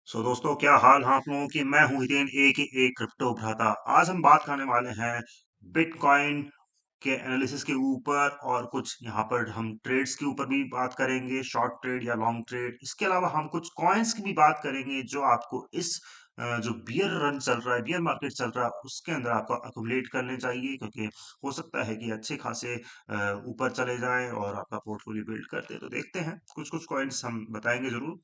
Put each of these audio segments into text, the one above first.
दोस्तों, क्या हाल हैं आप लोगों की। मैं हूं हितेन एक क्रिप्टो भ्राता। आज हम बात करने वाले हैं बिटकॉइन के एनालिसिस के ऊपर, और कुछ यहाँ पर हम ट्रेड्स के ऊपर भी बात करेंगे, शॉर्ट ट्रेड या लॉन्ग ट्रेड। इसके अलावा हम कुछ कॉइन्स की भी बात करेंगे जो आपको इस जो बियर रन चल रहा है, बियर मार्केट चल रहा है, उसके अंदर आपको अकुमुलेट करने चाहिए, क्योंकि हो सकता है कि अच्छे खासे ऊपर चले जाएं और आपका पोर्टफोलियो बिल्ड करते। तो देखते हैं, कुछ कुछ कॉइन्स हम बताएंगे जरूर।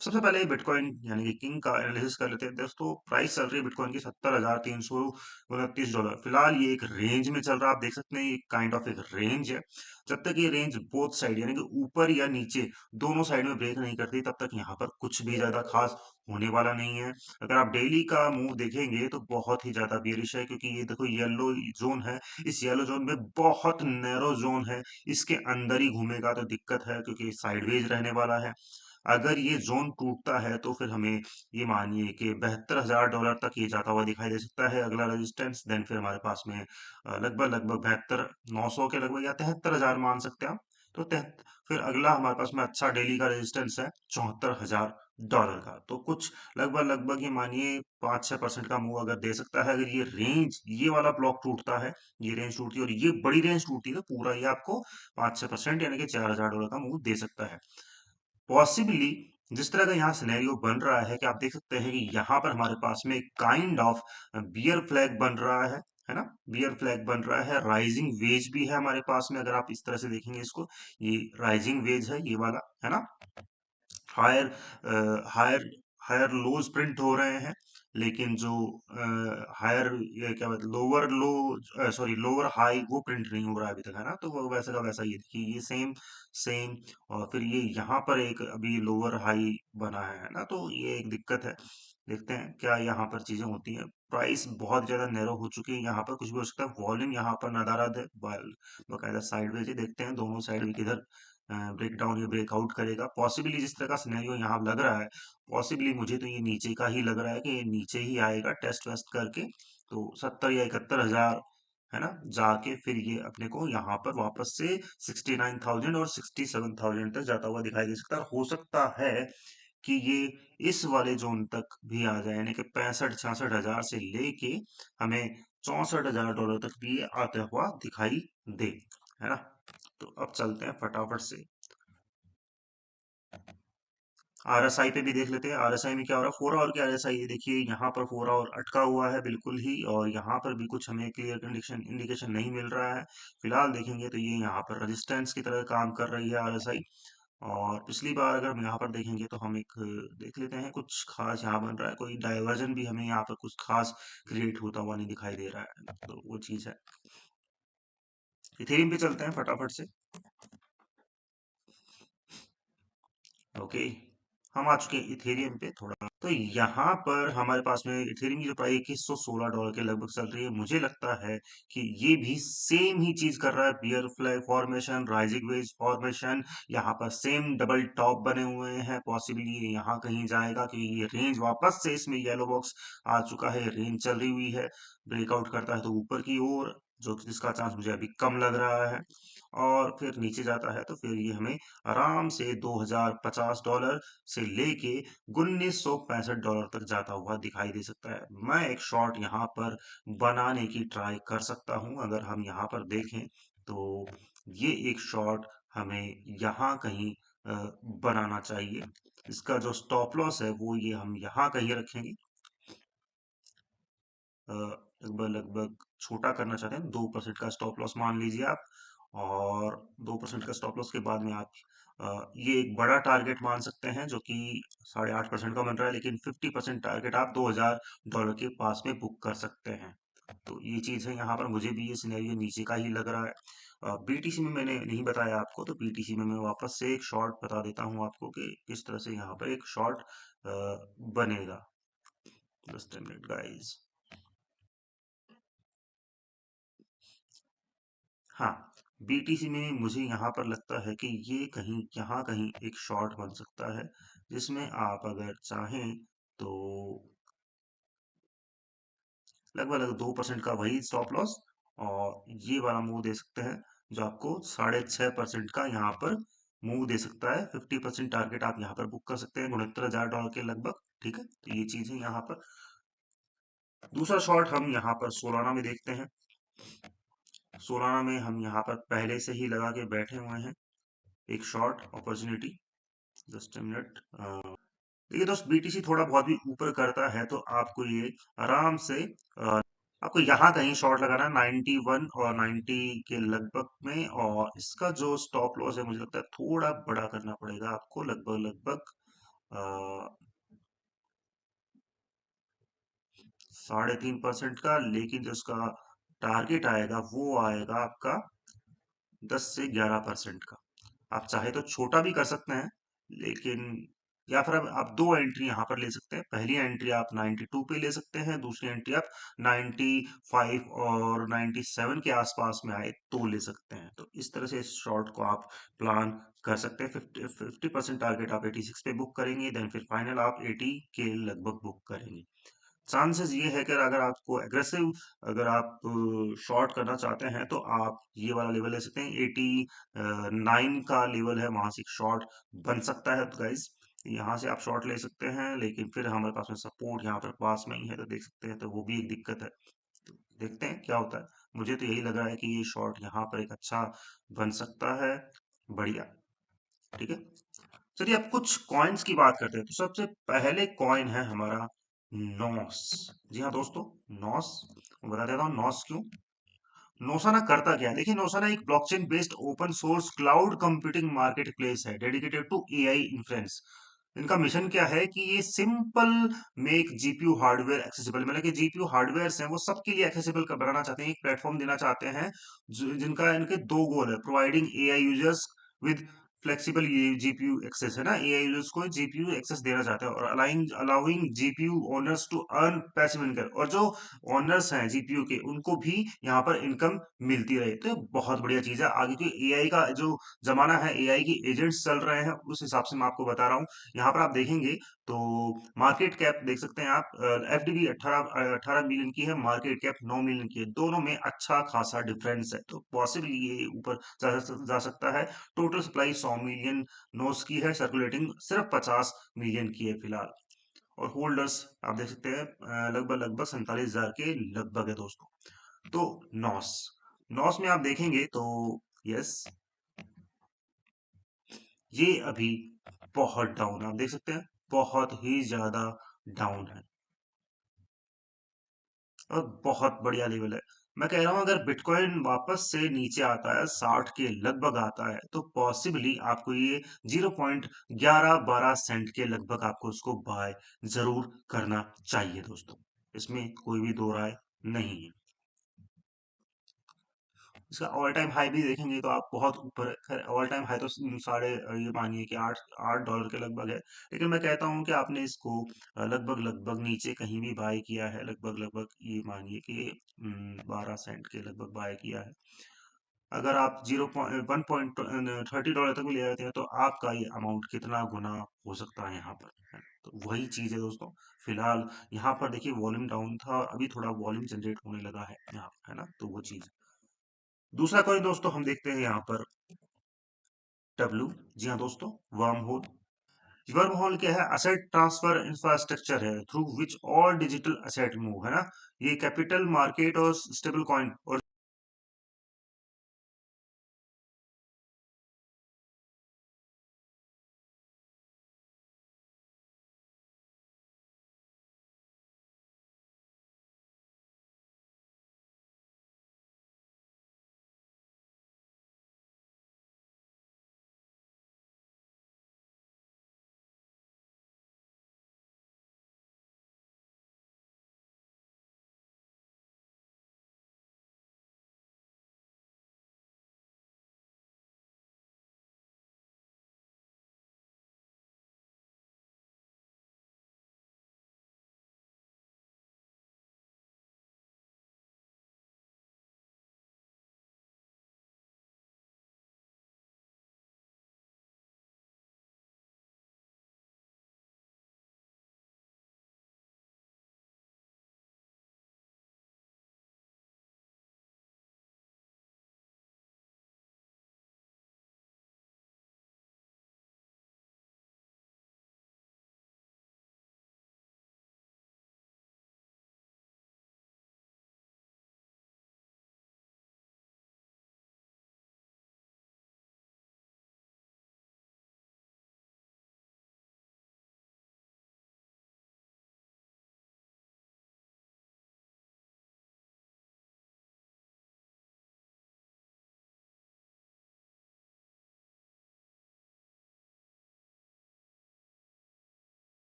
सबसे पहले बिटकॉइन यानी कि किंग का एनालिसिस कर लेते हैं। दोस्तों, प्राइस चल रही है बिटकॉइन की $70,329। फिलहाल ये एक रेंज में चल रहा है, आप देख सकते हैं, ये काइंड ऑफ एक रेंज है। जब तक ये रेंज बोथ साइड यानी कि ऊपर या नीचे दोनों साइड में ब्रेक नहीं करती, तब तक यहाँ पर कुछ भी ज्यादा खास होने वाला नहीं है। अगर आप डेली का मूव देखेंगे तो बहुत ही ज्यादा बेरिश है, क्योंकि ये देखो येलो जोन है। इस येलो जोन में बहुत नैरो जोन है, इसके अंदर ही घूमेगा तो दिक्कत है, क्योंकि साइडवेज रहने वाला है। अगर ये जोन टूटता है तो फिर हमें ये मानिए कि $72,000 तक ये जाता हुआ दिखाई दे सकता है अगला रेजिस्टेंस। देन फिर हमारे पास में लगभग लगभग 72,900 के लगभग, या 73,000 मान सकते हैं हम। तो फिर अगला हमारे पास में अच्छा डेली का रेजिस्टेंस है $74,000 का। तो कुछ लगभग लगभग ये मानिए 5-6% का मूव अगर दे सकता है। अगर ये रेंज, ये वाला ब्लॉक टूटता है, ये रेंज टूटती है और ये बड़ी रेंज टूटती है, तो पूरा ये आपको 5-6% यानी कि $4,000 का मूव दे सकता है। पॉसिबली जिस तरह का यहाँ सिनेरियो बन रहा है कि आप देख सकते हैं कि यहाँ पर हमारे पास में काइंड ऑफ बियर फ्लैग बन रहा है ना। बियर फ्लैग बन रहा है, राइजिंग वेज भी है हमारे पास में। अगर आप इस तरह से देखेंगे इसको, ये राइजिंग वेज है, ये वाला है ना। Higher higher higher lows print हो रहे हैं, लेकिन जो हायर, ये क्या बात, lower low, sorry lower high, वो प्रिंट नहीं हो रहा है अभी तक, है ना। तो वो वैसा का वैसा, ये देखिए, ये सेम सेम। और फिर ये यहाँ पर एक अभी लोअर हाई बना है ना। तो ये एक दिक्कत है। देखते हैं क्या यहाँ पर चीजें होती हैं। प्राइस बहुत ज्यादा नैरो हो चुकी है, यहाँ पर कुछ भी हो सकता है। वॉल्यूम यहाँ पर नदारद है, बकायदा साइडवेज है। देखते हैं दोनों साइड भी किधर ब्रेकडाउन या ब्रेकआउट करेगा। पॉसिबली जिस तरह का सिनेरियो यहाँ लग रहा है, पॉसिबली मुझे तो ये नीचे का ही लग रहा है कि ये नीचे ही आएगा टेस्ट वेस्ट करके। तो 70 या 71 हजार, है ना, जाके फिर ये अपने को यहाँ पर वापस से 69,000 और 67,000 तक जाता हुआ दिखाई दे सकता है। हो सकता है कि ये इस वाले जोन तक भी आ जाए, यानी कि 65-66 हजार से लेके हमें $64,000 तक भी ये आता हुआ दिखाई दे, है ना। तो अब चलते हैं फटाफट से आरएसआई पे भी देख लेते हैं। आरएसआई में क्या हो रहा है, 4 आवर की आरएसआई है। देखिए यहाँ पर 4 आवर अटका हुआ है बिल्कुल ही, और यहाँ पर भी कुछ हमें क्लियर कंडीशन इंडिकेशन नहीं मिल रहा है। फिलहाल देखेंगे तो ये यहाँ पर रेजिस्टेंस की तरह काम कर रही है आरएसआई। और पिछली बार अगर हम यहाँ पर देखेंगे तो हम एक देख लेते हैं, कुछ खास यहाँ बन रहा है, कोई डाइवर्जन भी हमें यहाँ पर कुछ खास क्रिएट होता हुआ नहीं दिखाई दे रहा है। तो वो चीज है। इथेरियम पे चलते हैं फटाफट से। ओके, हम आ चुके हैं इथेरियम पे थोड़ा। तो यहाँ पर हमारे पास में इथेरियम की जो प्राइस $2116 के लगभग चल रही है। मुझे लगता है कि ये भी सेम ही चीज कर रहा है, bear flag formation, rising wedge formation. यहाँ पर सेम डबल टॉप बने हुए हैं। पॉसिबली ये यहाँ कहीं जाएगा, क्योंकि ये रेंज वापस से इसमें येलो बॉक्स आ चुका है, रेंज चल रही हुई है। ब्रेकआउट करता है तो ऊपर की ओर, जो जिसका चांस मुझे अभी कम लग रहा है। और फिर नीचे जाता है तो फिर ये हमें आराम से $2,050 से लेके $1,965 तक जाता हुआ दिखाई दे सकता है। मैं एक शॉट यहाँ पर बनाने की ट्राई कर सकता हूँ। अगर हम यहाँ पर देखें तो ये एक शॉट हमें यहाँ कहीं बनाना चाहिए। इसका जो स्टॉप लॉस है वो ये हम यहाँ कहीं रखेंगे। लगभग लगभग छोटा करना चाहते हैं, 2% का स्टॉप लॉस मान लीजिए आप। और 2% का स्टॉप लॉस के बाद में आप ये एक बड़ा टारगेट मान सकते हैं, जो कि 8.5% का बन रहा है, लेकिन 50% टारगेट आप $2,000 के पास में बुक कर सकते हैं। तो ये चीज है। यहाँ पर मुझे भी ये सिनेरियो नीचे का ही लग रहा है। बीटीसी में मैंने नहीं बताया आपको, तो बीटीसी में मैं वापस से एक शॉर्ट बता देता हूँ आपको कि किस तरह से यहाँ पर एक शॉर्ट बनेगा। Just a minute guys. हाँ, बीटीसी में मुझे यहाँ पर लगता है कि ये कहीं यहाँ कहीं एक शॉर्ट बन सकता है, जिसमें आप अगर चाहें तो लगभग लगभग 2% का वही स्टॉप लॉस, और ये वाला मूव दे सकते हैं, जो आपको 6.5% का यहाँ पर मूव दे सकता है। 50% टारगेट आप यहाँ पर बुक कर सकते हैं $69,000 के लगभग। ठीक है, तो ये चीज है यहाँ पर। दूसरा शॉर्ट हम यहाँ पर सोलाना में देखते हैं। सोलाना में हम यहाँ पर पहले से ही लगा के बैठे हुए हैं एक short opportunity. Just a minute. देखिए दोस्त, बीटीसी थोड़ा बहुत भी ऊपर करता है तो आपको ये आराम से आपको यहाँ कहीं शॉर्ट लगाना है 91 और 90 के लगभग में। और इसका जो स्टॉप लॉस है मुझे लगता है थोड़ा बड़ा करना पड़ेगा आपको, लगभग लगभग 3.5% का। लेकिन जो उसका टारगेट आएगा वो आएगा आपका 10 से 11% का। आप चाहे तो छोटा भी कर सकते हैं, लेकिन या फिर अब आप दो एंट्री यहाँ पर ले सकते हैं। पहली एंट्री आप 92 पे ले सकते हैं, दूसरी एंट्री आप 95 और 97 के आसपास में आए तो ले सकते हैं। तो इस तरह से इस शॉर्ट को आप प्लान कर सकते हैं। 50% टारगेट आप 86 पे बुक करेंगे, देन फिर फाइनल आप 80 के लगभग बुक करेंगे। चांसेस ये है कि अगर आपको एग्रेसिव, अगर आप शॉर्ट करना चाहते हैं तो आप ये वाला लेवल ले सकते हैं। 89 का लेवल है, वहां से एक शॉर्ट बन सकता है। तो गाइज यहाँ से आप शॉर्ट ले सकते हैं, लेकिन फिर हमारे पास में सपोर्ट यहाँ पर पास में ही है तो देख सकते हैं, तो वो भी एक दिक्कत है। तो देखते हैं क्या होता है। मुझे तो यही लग रहा है कि ये शॉर्ट यहाँ पर एक अच्छा बन सकता है। बढ़िया। ठीक है, चलिए अब कुछ कॉइन्स की बात करते हैं। तो सबसे पहले कॉइन है हमारा नॉस। जी हाँ दोस्तों, नॉस बता देता हूँ नॉस क्यों। नोसाना करता क्या है, देखिए नोसाना एक blockchain based open source cloud computing market place है डेडिकेटेड टू एआई इन्फ्लुएंस। इनका मिशन क्या है कि ये simple make GPU hardware accessible, मतलब कि जीपीयू हार्डवेयर हैं वो सबके लिए एक्सेसिबल बनाना चाहते हैं, एक प्लेटफॉर्म देना चाहते हैं जिनका इनके दो गोल है। Providing AI users with flexible GPU access, है ना, एआई यूजर्स को जीपीयू एक्सेस देना चाहते हैं, और allowing GPU owners to earn passive income, और जो ओनर्स हैं जीपीयू के उनको भी यहाँ पर इनकम मिलती रहे। तो ये बहुत बढ़िया चीज है। आगे की एआई का जो जमाना है, एआई की एजेंट्स चल रहे हैं, उस हिसाब से मैं आपको बता रहा हूँ। यहाँ पर आप देखेंगे तो मार्केट कैप देख सकते हैं आप, एफडीबी 18 मिलियन की है, मार्केट कैप 9 मिलियन की है। दोनों में अच्छा खासा डिफरेंस है, तो पॉसिबली ये ऊपर जा सकता है। टोटल सप्लाई 100 मिलियन नोस की है, सर्कुलेटिंग सिर्फ 50 मिलियन की है फिलहाल। और होल्डर्स आप देख सकते हैं लगभग लगभग 47,000 के लगभग है दोस्तों। तो नॉस नॉस में आप देखेंगे तो यस, ये अभी बहुत डाउन है, आप देख सकते हैं बहुत ही ज्यादा डाउन है, और बहुत बढ़िया लेवल है। मैं कह रहा हूं अगर बिटकॉइन वापस से नीचे आता है 60 के लगभग आता है तो पॉसिबली आपको ये 0.11-12 सेंट के लगभग आपको उसको बाय जरूर करना चाहिए दोस्तों, इसमें कोई भी दो राय नहीं है। इसका ऑल टाइम हाई भी देखेंगे तो आप बहुत ऊपर है। खैर ऑल टाइम हाई तो साढ़े ये मानिए कि 8 8 डॉलर के लगभग है। लेकिन मैं कहता हूँ कि आपने इसको लगभग लगभग नीचे कहीं भी बाय किया है, लगभग लगभग ये मानिए कि 12 सेंट के लगभग बाय किया है। अगर आप 1.30 डॉलर तक भी ले जाते हैं तो आपका ये अमाउंट कितना गुना हो सकता है यहाँ पर, है। तो वही चीज है दोस्तों। फिलहाल यहाँ पर देखिए वॉल्यूम डाउन था, अभी थोड़ा वॉल्यूम जनरेट होने लगा है यहाँ, है ना, तो वो चीज। दूसरा कॉइन दोस्तों हम देखते हैं यहाँ पर डब्ल्यू। जी हाँ दोस्तों, वर्म होल। वर्म होल क्या है, असेट ट्रांसफर इंफ्रास्ट्रक्चर है through which all digital asset move, है ना। ये कैपिटल मार्केट और स्टेबल कॉइन और